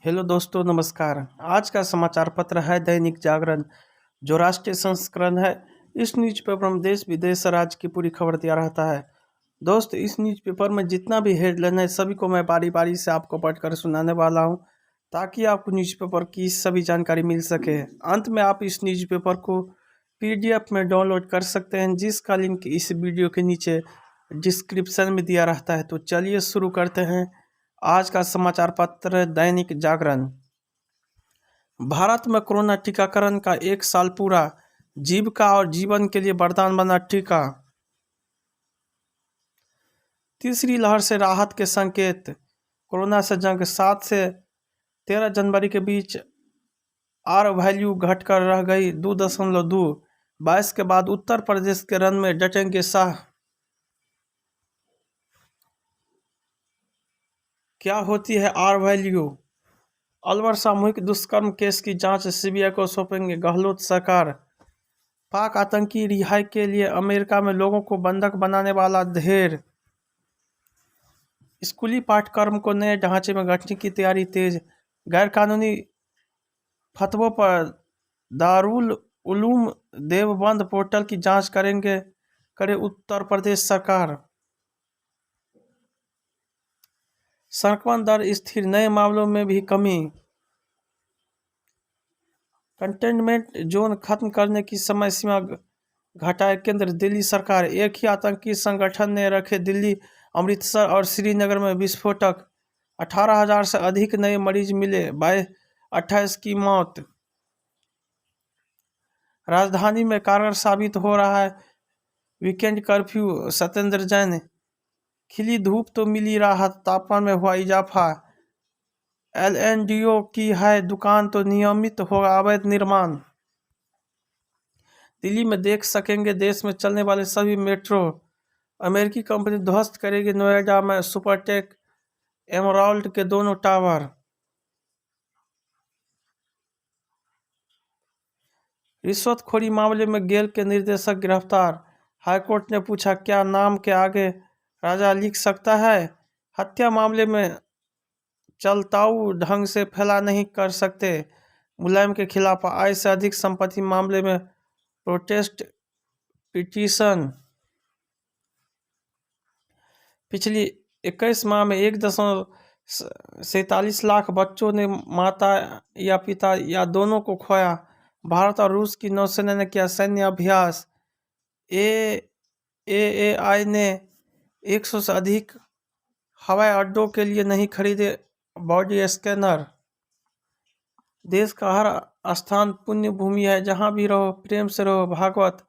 Hello दोस्तों, नमस्कार। आज का समाचार पत्र है दैनिक जागरण, जो राष्ट्रीय संस्करण है। इस न्यूज़पेपर में देश विदेश राज्य की पूरी खबर दिया रहता है। दोस्त, इस न्यूज़पेपर में जितना भी हेडलाइन है सभी को मैं बारी बारी से आपको पढ़कर सुनाने वाला हूं, ताकि आपको न्यूज़पेपर की सभी जानकारी मिल सके। अंत में आप इस न्यूज़पेपर को पीडीएफ में डाउनलोड कर सकते हैं, जिसका लिंक इस वीडियो के नीचे डिस्क्रिप्शन में दिया रहता है। तो चलिए शुरू करते हैं आज का समाचार पत्र दैनिक जागरण। भारत में कोरोना टीकाकरण का 1 साल पूरा, जीविका और जीवन के लिए वरदान बना टीका। तीसरी लहर से राहत के संकेत, कोरोना से जंग। 7 से 13 जनवरी के बीच आर वैल्यू घटकर रह गई 2.2। 22 के बाद उत्तर प्रदेश के रन में डटेंगे शाह। क्या होती है आर वैल्यू? अलवर सामूहिक दुष्कर्म केस की जांच सीबीआई को सौंपेंगे गहलोत सरकार। पाक आतंकी रिहाई के लिए अमेरिका में लोगों को बंधक बनाने वाला ढेर। स्कूली पाठ्यक्रम को नए ढांचे में गढ़ने की तैयारी तेज। गैरकानूनी फतवों पर दारुल उलूम देवबंद पोर्टल की जांच करे उत्तर प्रदेश सरकार। संक्रमण दर स्थिर, नए मामलों में भी कमी। कंटेनमेंट जोन खत्म करने की समय सीमा घटाए केंद्र। दिल्ली सरकार। एक ही आतंकी संगठन ने रखे दिल्ली, अमृतसर और श्रीनगर में विस्फोटक। 18,000 से अधिक नए मरीज मिले, 28 की मौत। राजधानी में कारगर साबित हो रहा है वीकेंड कर्फ्यू। सत्येंद्र जैन। खिली धूप तो मिली राहत, तापमान में हुआ इजाफा। एलएनडीओ की है दुकान तो नियमित होगा अवैध निर्माण। दिल्ली में देख सकेंगे देश में चलने वाले सभी मेट्रो। अमेरिकी कंपनी ध्वस्त करेगी नोएडा में सुपरटेक एमराल्ड के दोनों टावर। रिश्वतखोरी मामले में गेल के निर्देशक गिरफ्तार। हाईकोर्ट ने पूछा, क्या नाम के आगे राजा लिख सकता है? हत्या मामले में चलताऊ ढंग से फैला नहीं कर सकते। मुलायम के खिलाफ आय से अधिक संपत्ति मामले में प्रोटेस्ट पिटीशन। पिछली 21 माह में 1.47 लाख बच्चों ने माता या पिता या दोनों को खोया। भारत और रूस की नौसेना ने किया सैन्य अभ्यास। एएआई ने 100 से अधिक हवाई अड्डों के लिए नहीं खरीदे बॉडी स्कैनर। देश का हर स्थान पुण्य भूमि है, जहां भी रहो प्रेम से रहो। भागवत।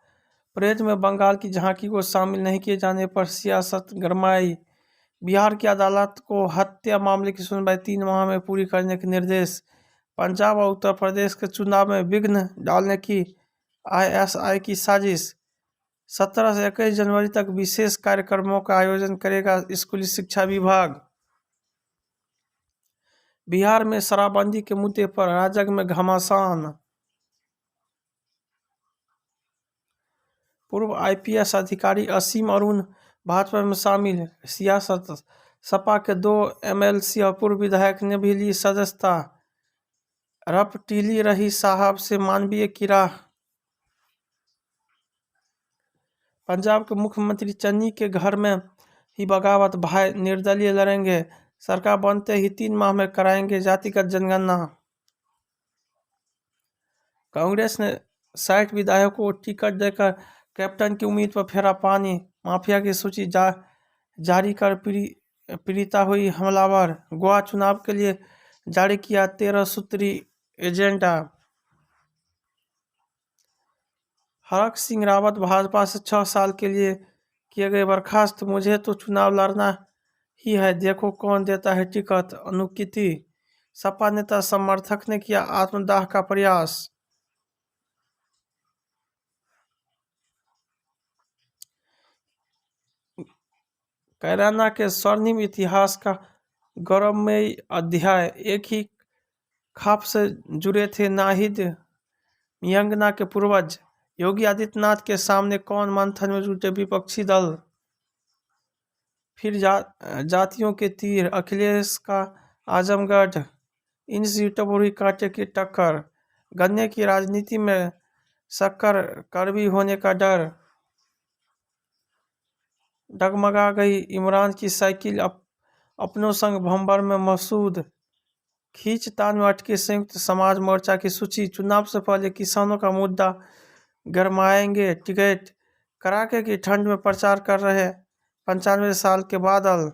परेड में बंगाल की झांकी को शामिल नहीं किए जाने पर सियासत गरमाई। बिहार की अदालत को हत्या मामले की सुनवाई 3 माह में पूरी करने के निर्देश। पंजाब और उत्तर प्रदेश के चुनाव में विघ्न डालने की आईएसआई की साजिश। 17 से 21 जनवरी तक विशेष कार्यक्रमों का आयोजन करेगा स्कूली शिक्षा विभाग। बिहार में शराबबंदी के मुद्दे पर राजग में घमासान। पूर्व आईपीएस अधिकारी असीम अरुण भाजपा में शामिल। सियासत। सपा के 2 एमएलसी और पूर्व विधायक ने भी ली सदस्यता। रपटीली रही साहब से मानवीय की राह। पंजाब के मुख्यमंत्री चन्नी के घर में ही बगावत, भाई निर्दलीय लड़ेंगे। सरकार बनते ही 3 माह में कराएंगे जातिगत जनगणना। कांग्रेस ने 60 विधायकों को टिकट देकर कैप्टन की उम्मीद पर फेरा पानी। माफिया की सूची जारी कर पीड़िता हुई हमलावर। गोवा चुनाव के लिए जारी किया 13 सूत्री एजेंडा। हरक सिंह रावत भाजपा से 6 साल के लिए किए गए बर्खास्त। मुझे तो चुनाव लड़ना ही है, देखो कौन देता है टिकट। अनुकिति। सपा नेता समर्थक ने किया आत्मदाह का प्रयास। कैराना के स्वर्णिम इतिहास का गौरवमयी अध्याय। एक ही खाप से जुड़े थे नाहिद मियंगना के पूर्वज। योगी आदित्यनाथ के सामने कौन मंथन में जुटे विपक्षी दल। फिर जातियों के तीर। अखिलेश का आजमगढ़ इन सीटों पर हुई कांटे की टक्कर। गन्ने की राजनीति में शक्कर कड़वी होने का डर। डगमगा गई इमरान की साइकिल, अपनों संग भंवर में मसूद। खींचतान में अटकी संयुक्त समाज मोर्चा की सूची। चुनाव से पहले किसानों का मुद्दा गरमाएंगे टिकट। कड़ाके की ठंड में प्रचार कर रहे 95 साल के बादल।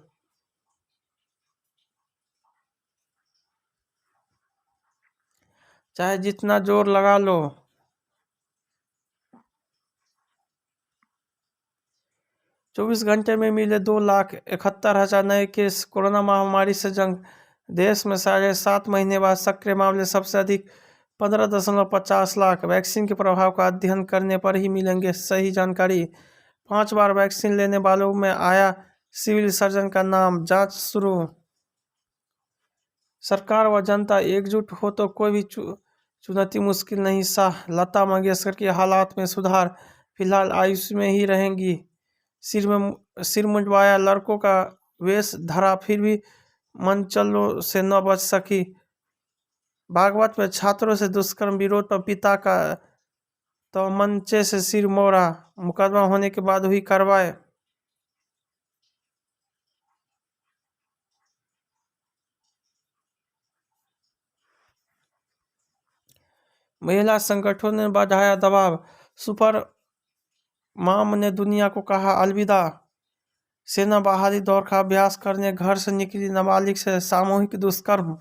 चाहे जितना जोर लगा लो। 24 घंटे में मिले 2,71,000 नए केस। कोरोना महामारी से जंग। देश में 7.5 महीने बाद सक्रिय मामले सबसे अधिक 15.50 लाख। वैक्सीन के प्रभाव का अध्ययन करने पर ही मिलेंगे सही जानकारी। 5 बार वैक्सीन लेने वालों में आया सिविल सर्जन का नाम। जांच शुरू। सरकार व जनता एकजुट हो तो कोई भी चुनौती मुश्किल नहीं। शाह लता मंगेशकर के हालात में सुधार। फिलहाल आईसीयू में ही रहेंगी। सिर मुंडवाया, लड़कों का वेश धरा, फिर भी मनचलों से न बच सकी। बागवत में छात्रों से दुष्कर्म विरोध पर पिता का तमंचे से सिर मोड़ा। मुकदमा होने के बाद हुई कार्रवाई। महिला संगठनों ने बढ़ाया दबाव। सुपर मॉम ने दुनिया को कहा अलविदा। सेना बहाली दौर का अभ्यास करने घर से निकली नाबालिग से सामूहिक दुष्कर्म।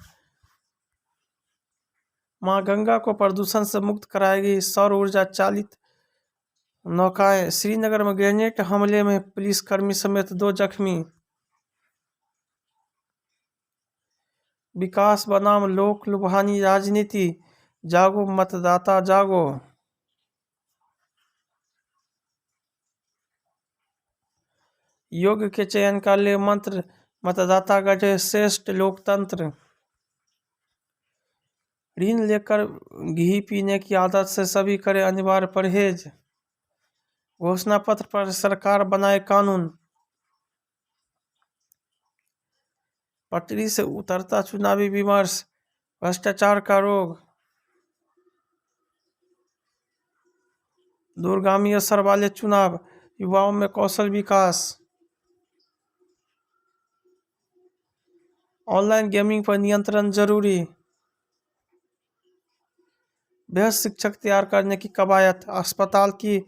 मां गंगा को प्रदूषण से मुक्त कराएगी सौर ऊर्जा चालित नौकाएं। श्रीनगर में ग्रेनेड हमले में पुलिसकर्मी समेत 2 जख्मी। विकास बनाम लोक लुभानी राजनीति। जागो मतदाता जागो। योग्य के चयन का ले मंत्र। मतदाता गढ़े श्रेष्ठ लोकतंत्र। ऋण लेकर घी पीने की आदत से सभी करें अनिवार्य परहेज। घोषणा पत्र पर सरकार बनाए कानून। पटरी से उतरता चुनावी विमर्श। भ्रष्टाचार का रोग। दूरगामी असर वाले चुनाव। युवाओं में कौशल विकास। ऑनलाइन गेमिंग पर नियंत्रण जरूरी। बेहद शिक्षक तैयार करने की कवायद। अस्पताल की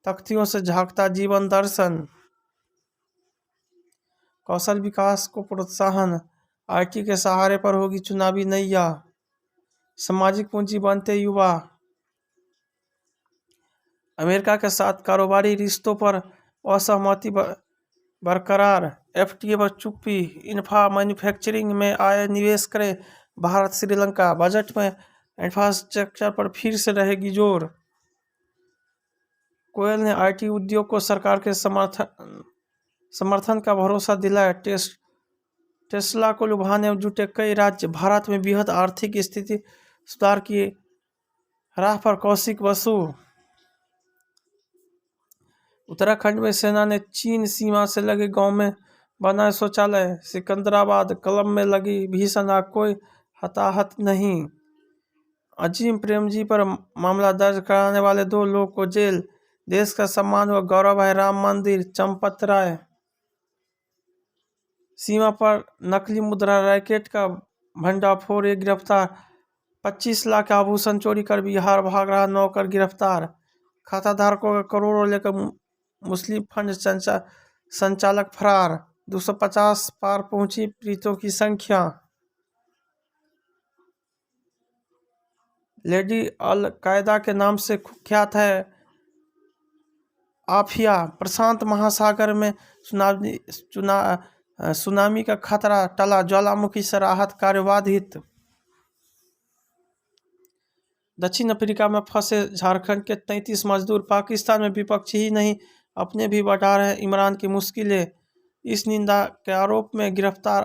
तख्तियों से झांकता जीवन दर्शन। कौशल विकास को प्रोत्साहन। आईटी के सहारे पर होगी चुनावी नैया। सामाजिक पूंजी बनते युवा। अमेरिका के साथ कारोबारी रिश्तों पर असहमति बरकरार। एफटीए पर चुप्पी। इंफ्रा मैन्युफैक्चरिंग में आए निवेश करे भारत श्रीलंका। बजट में इंफ्रास्ट्रक्चर पर फिर से रहेगी जोर। गोयल ने आईटी उद्योग को सरकार के समर्थन का भरोसा दिलाया। टेस्ला को लुभाने में जुटे कई राज्य। भारत में बेहद आर्थिक स्थिति सुधार की राह पर कौशिक बसु। उत्तराखंड में सेना ने चीन सीमा से लगे गांव में बनाए शौचालय। सिकंदराबाद कलम में लगी भीषण आग, कोई हताहत नहीं। अजीम प्रेमजी पर मामला दर्ज कराने वाले 2 लोगों को जेल। देश का सम्मान व गौरव है राम मंदिर। चंपत राय। सीमा पर नकली मुद्रा रैकेट का भंडाफोड़, एक गिरफ्तार। 25 लाख आभूषण चोरी कर बिहार भाग रहा नौकर गिरफ्तार। खाता धारकों का करोड़ों लेकर मुस्लिम फंड संचालक फरार। 250 पार पहुंची पीड़ितों की संख्या। लेडी अल कायदा के नाम से कुख्यात है आफिया। प्रशांत महासागर में सुनामी का खतरा टला। ज्वालामुखी से राहत कार्य बाधित। दक्षिण अफ्रीका में फंसे झारखंड के 33 मजदूर। पाकिस्तान में विपक्षी ही नहीं अपने भी बढ़ा रहे इमरान की मुश्किलें। इस निंदा के आरोप में गिरफ्तार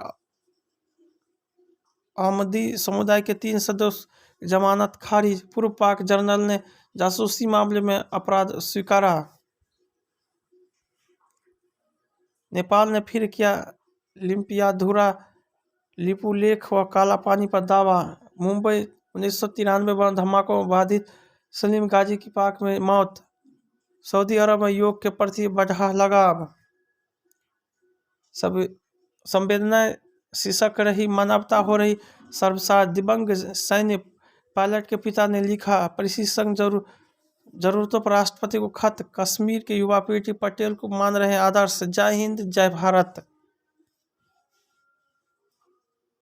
अहमदी समुदाय के 3 सदस्य जमानत खारिज। पूर्व पाक जनरल ने जासूसी मामले में अपराध स्वीकारा। नेपाल ने फिर किया लिम्पियाधुरा लिपुलेख व काला पानी पर दावा। मुंबई 1993 बम धमाकों में बाधित सलीम गाजी की पाक में मौत। सऊदी अरब में योग के प्रति बढ़ा लगाव। सब संवेदनाएं शीर्षक रही मानवता हो रही सर्वसार। दिवंगत सैन्य पायलट के पिता ने लिखा प्रशिक्षण जरूरतों पर राष्ट्रपति को खत। कश्मीर के युवा पीटी पटेल को मान रहे आदर्श। जय हिंद जय भारत।